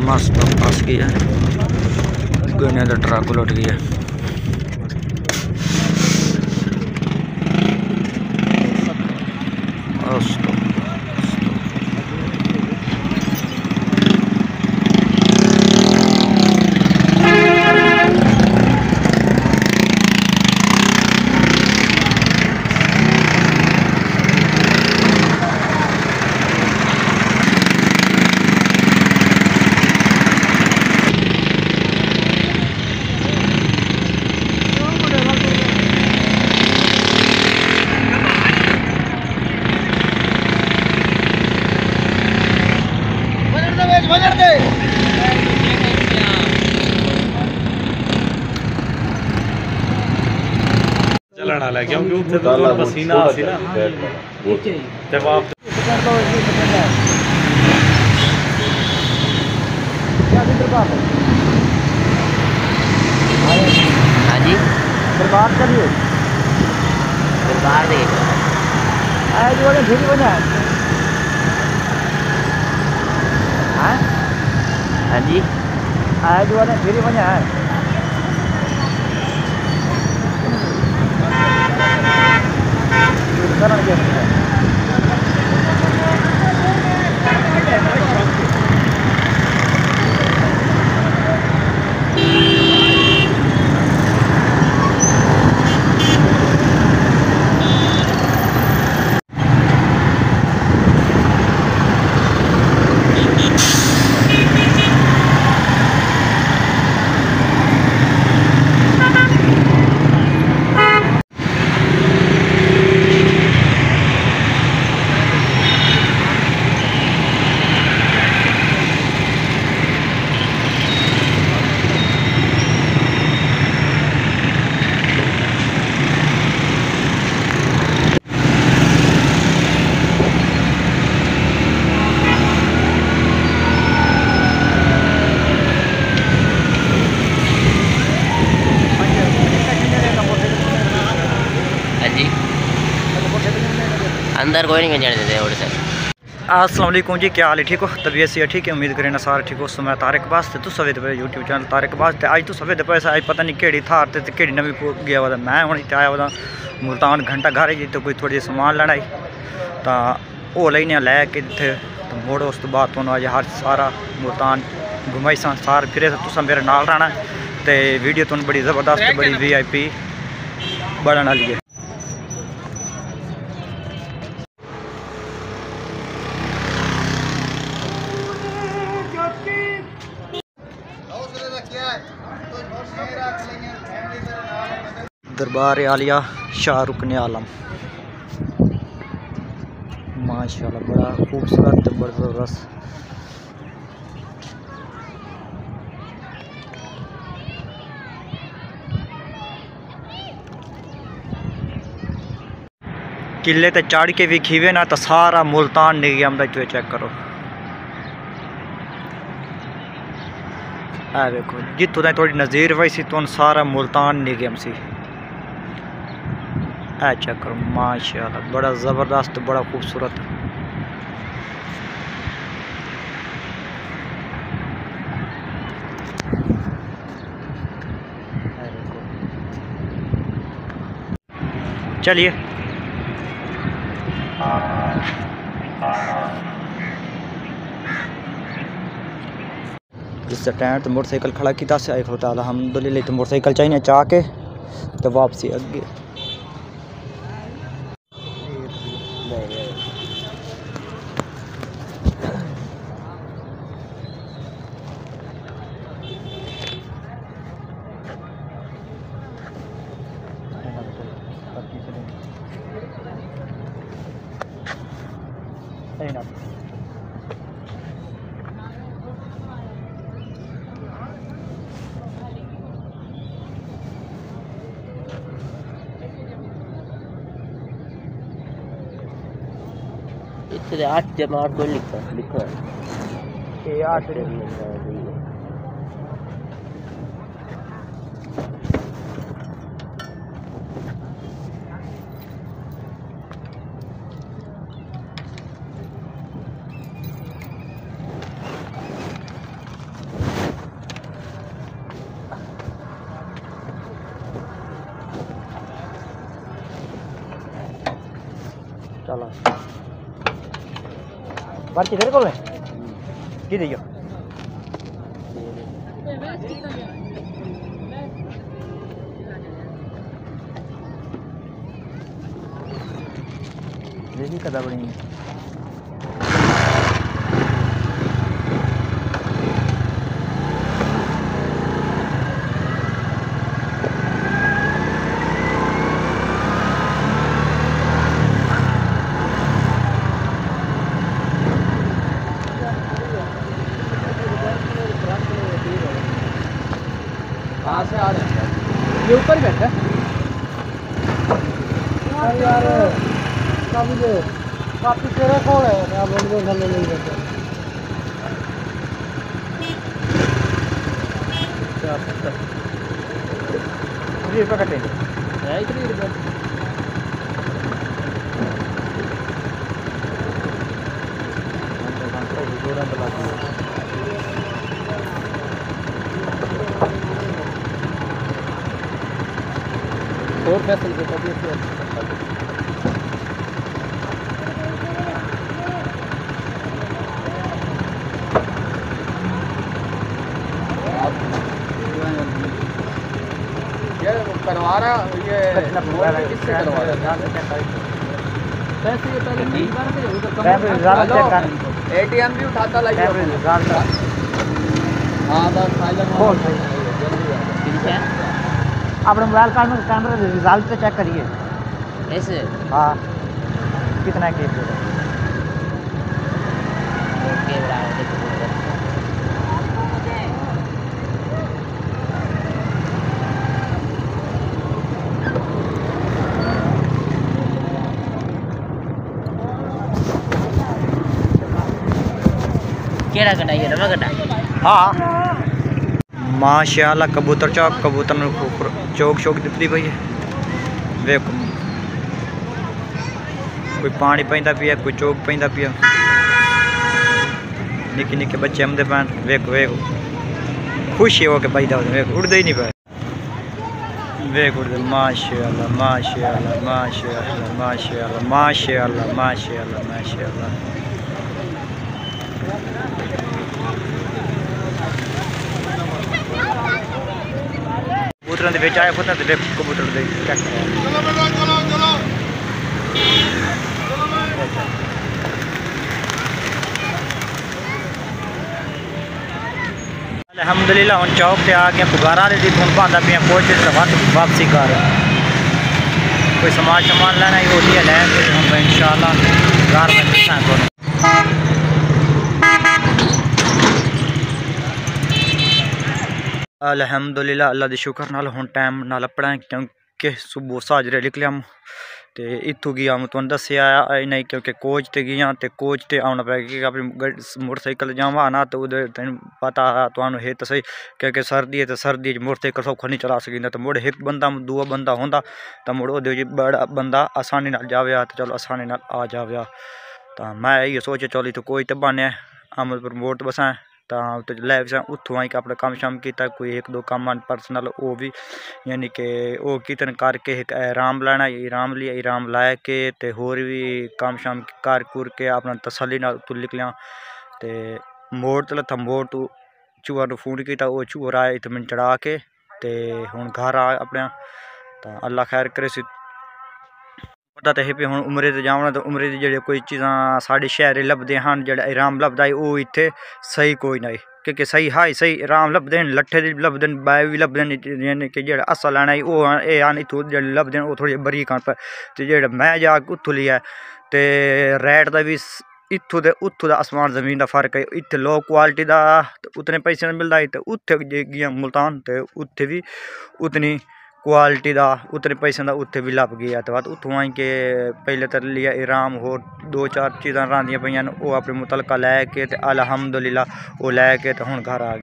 मस्त फंस गया, गने तो ट्रक लुट गया। चलना लग क्योंकि उत्थे तो थोड़ा पसीना आ सी ना जब आप हाँ जी दरबार करिए दरबार देख आज वाले फिर बना हाँ जी आज वाले फिर बना अंदर कोई नहीं जाने देते और सर। अस्सलाम वालेकुम जी, क्या हाल है? ठीक हो? तबीयत से ठीक है? उम्मीद करें ना सारे ठीक हो। समय तारिक बास तो सवेद पे यूट्यूब चैनल तारिक बास ते अज तो सवेद पे अज पता नहीं केड़ी थार ते केड़ी नवी गया वा मैं हूँ इतने आया वा मुल्तान घंटा घर जी तो कोई थोड़ी समान लेना तो वो लेने लैके इतने तो मुड़ उस तो बाद तुहानू अज हर सारा मुल्तान घुमाई सा सार फिरे तुसा मेरे नाल रहना तो वीडियो तुहानू बड़ी ज़बरदस्त बड़ी VIP बनने वाली है। दरबार आलिया शाहरुख ने आलम माशाल्लाह बड़ा खूबसूरत बड़ा ज़बरदस्त। किले ते चढ़ के भी खीवे ना तो सारा मुल्तान निगम का चेक करो। है देखो जितों तक थोड़ी नज़ीर वही सी तो सारा मुल्तान निगम सी। है चेक करो माशाल्लाह बड़ा ज़बरदस्त बड़ा खूबसूरत। चलिए जिस स्टैंड तो मोटरसाइकिल खड़ा किया से खलोता अलहमदुलिल्लाह तो मोटरसाइकिल चाहिए चाह के तो वापसी अगे इतने 8 जमात को लिखा ये 8 माशाल्लाह पर्ची तेरे कोल है की दियो देखी कदा बनी से आ रहे हैं ये ऊपर बैठा यार काफी तेरा कौन है आप लोग सामने नहीं बैठे ये पकड़े है इतनी रुपए और पैसे के कभी से ये करवा रहा ये किससे करवा रहा पैसे ये पहले नहीं करते उधर कम एटीएम भी उठाता लाइए हां बस फाइल अपने मोबाइल कार्ड में कैमरा रिजल्ट तो चेक करिए ऐसे हाँ कितना के ओके बराबर देखो केड़ा कटा ये रवा कटा हाँ माशाल्लाह कबूतर चौक कबूतर चौक चौक दिखती पई है वेख कोई पानी पैंदा पिया कोई चौक पैंदा पिया निक्के निक्के बच्चे आमदे पैन वेख वेख खुशी हो के पैदा होते वेख उड़ते ही नहीं पाए वेख उड़ते माशाल्लाह माशाल्लाह माशाल्लाह माशाल्लाह माशाल्लाह माशाल्लाह माशाल्लाह कबूतर के आए पुत कबूतर अल्हम्दुलिल्लाह हम चौक से आ गए पुगारा वाले दी धुन पाँदा पिया कोच वापसी कर कोई सामान लेना ही होती है लैके हम इंशाल्लाह घर में अल्हम्दुलिल्लाह अल्लाह दी शुक्र नाल हुण टाइम नाल अपना क्योंकि सुबह साजरे निकलिया तो इतों गया तुम दसिया नहीं क्योंकि कोच ते गया तो कोच ते आना पै कि अपनी मोटरसाइकिल जावा ना तो उधर तेन पता तुहानू है तो सही क्योंकि सर्दी है तो सर्दी मोटरसाइकिल सौखा नहीं चला सकता तो मुड़ एक बंदा दूआ बंदा होंदा तो मुड़ वो बड़ा बंदा आसानी नाल जावे तो चलो आसानी नाल आ जावे तो मैं ये सोचे चलो तो कोच तो बने अमलपुर मोड़ बसा तो लै उत्थों आई अपना कम शम किया कोई एक दो काम पर्सनल वो भी यानी कि वो कितन करके एक आराम लैना आराम लिया आराम लै के ते होर भी काम शम कर कुर के अपना तसल्ली नाल उत्थों निकलिया तो मोड़ तो लत्था मोड़ तू चूहा नू फोन किया वो चूहा आए इत्थे मैंने चढ़ा के ते हुण घर आ अपने तो अल्लाह खैर करे पता तो है भी हुण उमरे ते जावना तो उमरे दी जेह्ड़ी कोई चीज़ां साढ़े शहर लभदे हैं जेह्ड़ा आराम लभदा है वो इत्थे सही कोई नहीं क्योंकि सही हाई सही आराम लभदे न लट्ठे दे लभदे न बाय भी लभदे न यानी कि जेह्ड़ा असा लैना वो एह् आन इत्थों जेह्ड़े लभदे न वो थोड़े बरीक आन पर ते जेह्ड़ा मैं जाके उत्थों लिया ते रेट दा भी इत्थों ते उत्थों दा आसमान जमीन दा फर्क है इत्थे लो क्वालिटी दा उतने पैसे मिलदा है ते उत्थे गेआ मुल्तान ते उत्थे भी उतनी क्वालिटी का उतने पैसों का उत्थे भी लभ गया तो बाद उत्थों आई के पहले तो लिया आराम होर दो चार चीज़ां रहांदियां पईयां वो अपने मुतलका लैके ते अल्हम्दुलिल्लाह वो लैके तो हुण घर आ गए।